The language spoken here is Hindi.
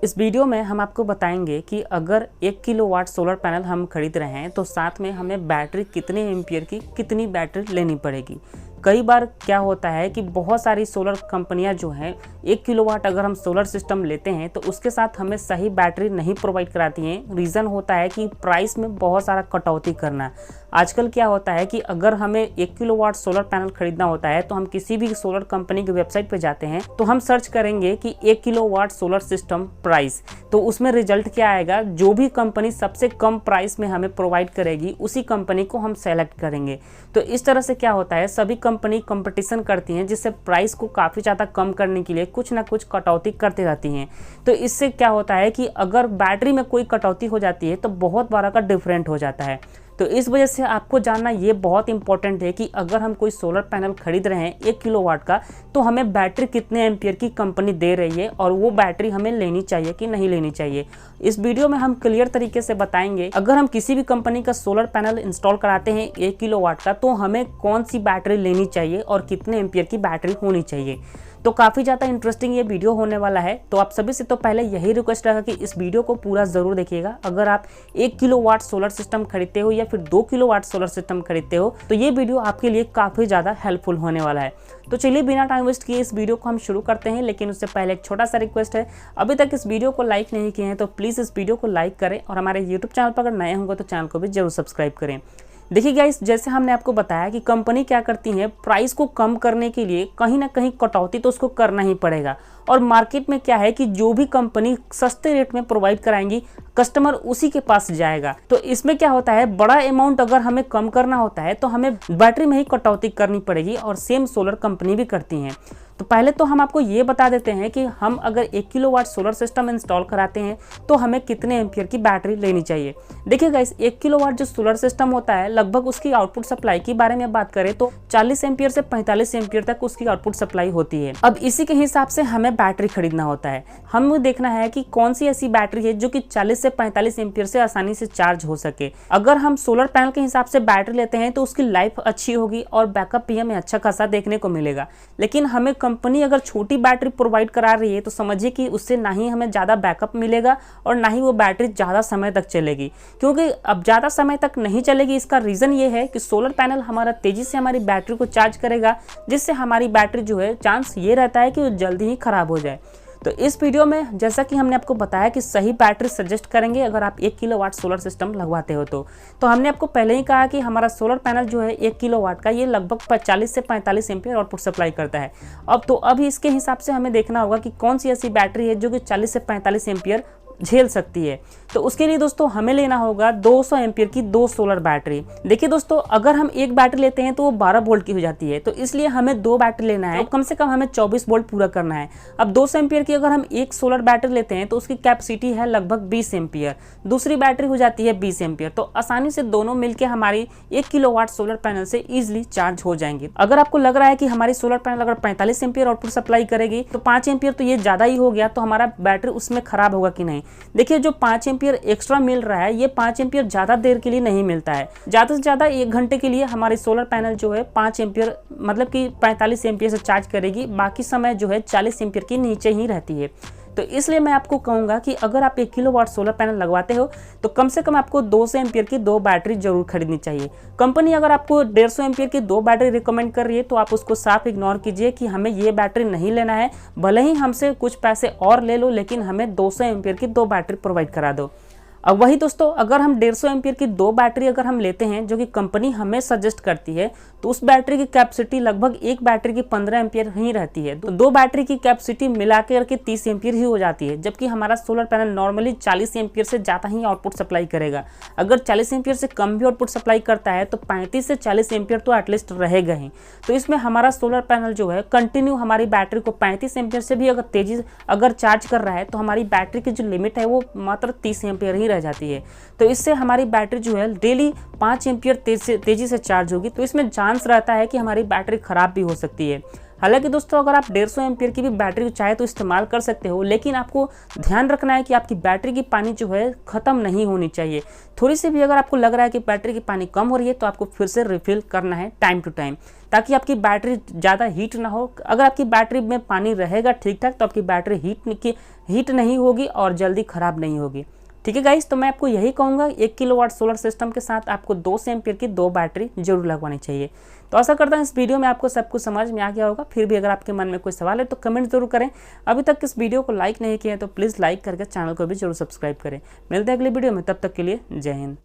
इस वीडियो में हम आपको बताएंगे कि अगर 1 किलोवाट सोलर पैनल हम खरीद रहे हैं तो साथ में हमें बैटरी कितने एम्पियर की कितनी बैटरी लेनी पड़ेगी। कई बार क्या होता है कि बहुत सारी सोलर कंपनियां जो हैं 1 किलोवाट अगर हम सोलर सिस्टम लेते हैं तो उसके साथ हमें सही बैटरी नहीं प्रोवाइड कराती हैं। रीज़न होता है कि प्राइस में बहुत सारा कटौती करना। आजकल क्या होता है कि अगर हमें 1 किलोवाट सोलर पैनल खरीदना होता है तो हम किसी भी सोलर कंपनी की वेबसाइट पर जाते हैं तो हम सर्च करेंगे कि 1 किलोवाट सोलर सिस्टम प्राइस, तो उसमें रिजल्ट क्या आएगा, जो भी कंपनी सबसे कम प्राइस में हमें प्रोवाइड करेगी उसी कंपनी को हम सेलेक्ट करेंगे। तो इस तरह से क्या होता है, सभी कंपनी कंपटीशन करती हैं जिससे प्राइस को काफ़ी ज़्यादा कम करने के लिए कुछ ना कुछ कटौती करती रहती हैं। तो इससे क्या होता है कि अगर बैटरी में कोई कटौती हो जाती है तो बहुत बड़ा का डिफरेंट हो जाता है। तो इस वजह से आपको जानना ये बहुत इंपॉर्टेंट है कि अगर हम कोई सोलर पैनल खरीद रहे हैं 1 किलोवाट का तो हमें बैटरी कितने एम्पियर की कंपनी दे रही है और वो बैटरी हमें लेनी चाहिए कि नहीं लेनी चाहिए। इस वीडियो में हम क्लियर तरीके से बताएंगे अगर हम किसी भी कंपनी का सोलर पैनल इंस्टॉल कराते हैं 1 किलोवाट का तो हमें कौन सी बैटरी लेनी चाहिए और कितने एम्पियर की बैटरी होनी चाहिए। तो काफ़ी ज़्यादा इंटरेस्टिंग ये वीडियो होने वाला है। तो आप सभी से तो पहले यही रिक्वेस्ट रहेगा कि इस वीडियो को पूरा ज़रूर देखिएगा। अगर आप 1 किलोवाट सोलर सिस्टम खरीदते हो या फिर 2 किलोवाट सोलर सिस्टम खरीदते हो तो ये वीडियो आपके लिए काफ़ी ज़्यादा हेल्पफुल होने वाला है। तो चलिए बिना टाइम वेस्ट किए इस वीडियो को हम शुरू करते हैं, लेकिन उससे पहले एक छोटा सा रिक्वेस्ट है, अभी तक इस वीडियो को लाइक नहीं किए हैं तो प्लीज़ इस वीडियो को लाइक करें और हमारे यूट्यूब चैनल पर अगर नए होंगे तो चैनल को भी जरूर सब्सक्राइब करें। देखिए गाइस, जैसे हमने आपको बताया कि कंपनी क्या करती है, प्राइस को कम करने के लिए कहीं ना कहीं कटौती तो उसको करना ही पड़ेगा। और मार्केट में क्या है कि जो भी कंपनी सस्ते रेट में प्रोवाइड कराएंगी कस्टमर उसी के पास जाएगा। तो इसमें क्या होता है, बड़ा अमाउंट अगर हमें कम करना होता है तो हमें बैटरी में ही कटौती करनी पड़ेगी और सेम सोलर कंपनी भी करती हैं। तो पहले तो हम आपको ये बता देते हैं कि हम अगर 1 किलोवाट सोलर सिस्टम इंस्टॉल कराते हैं तो हमें कितने एम्पियर की बैटरी लेनी चाहिए। देखिए गाइस, 1 किलोवाट जो सोलर सिस्टम होता है लगभग उसकी आउटपुट सप्लाई की बारे में बात करें तो 40 एम्पियर से 45 एम्पियर तक उसकी आउटपुट सप्लाई होती है। अब इसी के हिसाब से हमें बैटरी खरीदना होता है। हमें देखना है कि कौन सी ऐसी बैटरी है जो कि 40 से 45 एम्पियर से आसानी से चार्ज हो सके। अगर हम सोलर पैनल के हिसाब से बैटरी लेते हैं तो उसकी लाइफ अच्छी होगी और बैकअप भी हमें अच्छा खासा देखने को मिलेगा। लेकिन हमें कंपनी अगर छोटी बैटरी प्रोवाइड करा रही है तो समझिए कि उससे ना ही हमें ज़्यादा बैकअप मिलेगा और ना ही वो बैटरी ज़्यादा समय तक चलेगी। क्योंकि अब ज़्यादा समय तक नहीं चलेगी, इसका रीज़न ये है कि सोलर पैनल हमारा तेज़ी से हमारी बैटरी को चार्ज करेगा, जिससे हमारी बैटरी जो है चांस ये रहता है कि वो जल्दी ही ख़राब हो जाए। तो इस वीडियो में जैसा कि हमने आपको बताया कि सही बैटरी सजेस्ट करेंगे अगर आप 1 किलोवाट सोलर सिस्टम लगवाते हो तो हमने आपको पहले ही कहा कि हमारा सोलर पैनल जो है 1 किलोवाट का ये लगभग 40 से 45 एम्पियर आउटपुट सप्लाई करता है। अब इसके हिसाब से हमें देखना होगा कि कौन सी ऐसी बैटरी है जो कि 40 से 45 एम्पियर झेल सकती है। तो उसके लिए दोस्तों हमें लेना होगा 200 एम्पियर की 2 सोलर बैटरी। देखिए दोस्तों, अगर हम एक बैटरी लेते हैं तो वो 12 वोल्ट की हो जाती है, तो इसलिए हमें 2 बैटरी लेना है, तो कम से कम हमें 24 वोल्ट पूरा करना है। अब 200 एम्पियर की अगर हम एक सोलर बैटरी लेते हैं तो उसकी कैपेसिटी है लगभग 20 एम्पियर, दूसरी बैटरी हो जाती है 20 एम्पियर। तो आसानी से दोनों मिलकर हमारी 1 किलोवाट सोलर पैनल से ईजिली चार्ज हो जाएंगे। अगर आपको लग रहा है कि हमारी सोलर पैनल अगर 45 एम्पियर आउटपुट सप्लाई करेगी तो 5 एम्पियर तो ये ज़्यादा ही हो गया, तो हमारा बैटरी उसमें खराब होगा कि नहीं। देखिए, जो 5 एम्पियर एक्स्ट्रा मिल रहा है ये 5 एम्पियर ज़्यादा देर के लिए नहीं मिलता है। ज़्यादा से ज़्यादा 1 घंटे के लिए हमारी सोलर पैनल जो है 5 एम्पियर मतलब कि 45 एम्पियर से चार्ज करेगी, बाकी समय जो है 40 एम्पियर के नीचे ही रहती है। तो इसलिए मैं आपको कहूँगा कि अगर आप 1 किलोवाट सोलर पैनल लगवाते हो तो कम से कम आपको 200 एम्पियर की 2 बैटरी जरूर खरीदनी चाहिए। कंपनी अगर आपको 150 एम्पियर की 2 बैटरी रिकमेंड कर रही है तो आप उसको साफ इग्नोर कीजिए कि हमें ये बैटरी नहीं लेना है, भले ही हमसे कुछ पैसे और ले लो लेकिन हमें 200 एम्पियर की 2 बैटरी प्रोवाइड करा दो। अब वही दोस्तों, अगर हम 150 एम्पियर की 2 बैटरी अगर हम लेते हैं जो कि कंपनी हमें सजेस्ट करती है तो उस बैटरी की कैपेसिटी लगभग एक बैटरी की 15 एम्पियर ही रहती है। तो 2 बैटरी की कैपेसिटी मिला के 30 एम्पियर ही हो जाती है, जबकि हमारा सोलर पैनल नॉर्मली 40 एम्पियर से ज़्यादा ही आउटपुट सप्लाई करेगा। अगर 40 एम्पियर से कम भी आउटपुट सप्लाई करता है तो 35 से 40 एम्पियर तो एटलीस्ट रहेगा ही। तो इसमें हमारा सोलर पैनल जो है कंटिन्यू हमारी बैटरी को 35 एम्पियर से भी अगर चार्ज कर रहा है तो हमारी बैटरी की जो लिमिट है वो मात्र 30 एम्पियर ही रह जाती है। तो इससे हमारी बैटरी जो है डेली 5 एम्पियर तेजी से चार्ज होगी। तो इसमें चांस रहता है कि हमारी बैटरी खराब भी हो सकती है। हालांकि दोस्तों अगर आप 150 एम्पियर की भी बैटरी चाहे तो इस्तेमाल कर सकते हो, लेकिन आपको ध्यान रखना है कि आपकी बैटरी की पानी जो है ख़त्म नहीं होनी चाहिए। थोड़ी सी भी अगर आपको लग रहा है कि बैटरी की पानी कम हो रही है तो आपको फिर से रिफिल करना है टाइम टू टाइम, ताकि आपकी बैटरी ज़्यादा हीट ना हो। अगर आपकी बैटरी में पानी रहेगा ठीक ठाक तो आपकी बैटरी हीट नहीं होगी और जल्दी ख़राब नहीं होगी। ठीक है गाइस, तो मैं आपको यही कहूँगा 1 किलोवाट सोलर सिस्टम के साथ आपको 200 एम्पियर की 2 बैटरी जरूर लगवानी चाहिए। तो आशा करता हूँ इस वीडियो में आपको सब कुछ समझ में आ गया होगा। फिर भी अगर आपके मन में कोई सवाल है तो कमेंट जरूर करें। अभी तक इस वीडियो को लाइक नहीं किया है तो प्लीज़ लाइक करके चैनल को भी जरूर सब्सक्राइब करें। मिलते हैं अगली वीडियो में, तब तक के लिए जय हिंद।